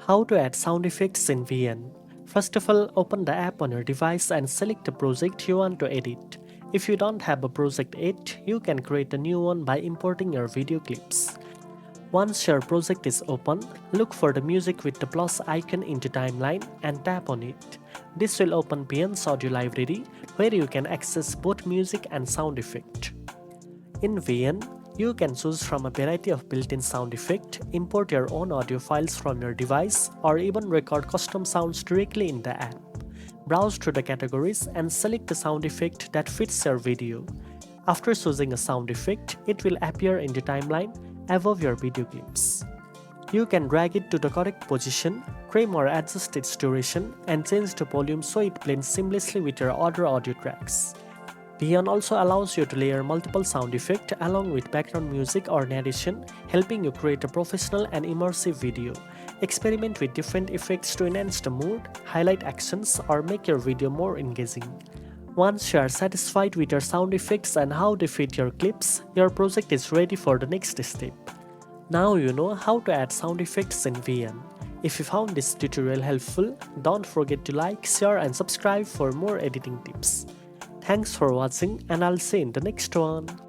How to add sound effects in VN. First of all, open the app on your device and select the project you want to edit. If you don't have a project yet, you can create a new one by importing your video clips. Once your project is open, look for the music with the plus icon into timeline and tap on it. This will open VN's audio library where you can access both music and sound effect. In VN, you can choose from a variety of built-in sound effects, import your own audio files from your device, or even record custom sounds directly in the app. Browse through the categories and select the sound effect that fits your video. After choosing a sound effect, it will appear in the timeline above your video clips. You can drag it to the correct position, trim or adjust its duration, and change the volume so it blends seamlessly with your other audio tracks. VN also allows you to layer multiple sound effects along with background music or narration, helping you create a professional and immersive video. Experiment with different effects to enhance the mood, highlight actions, or make your video more engaging. Once you are satisfied with your sound effects and how they fit your clips, your project is ready for the next step. Now you know how to add sound effects in VN. If you found this tutorial helpful, don't forget to like, share, and subscribe for more editing tips. Thanks for watching, and I'll see you in the next one.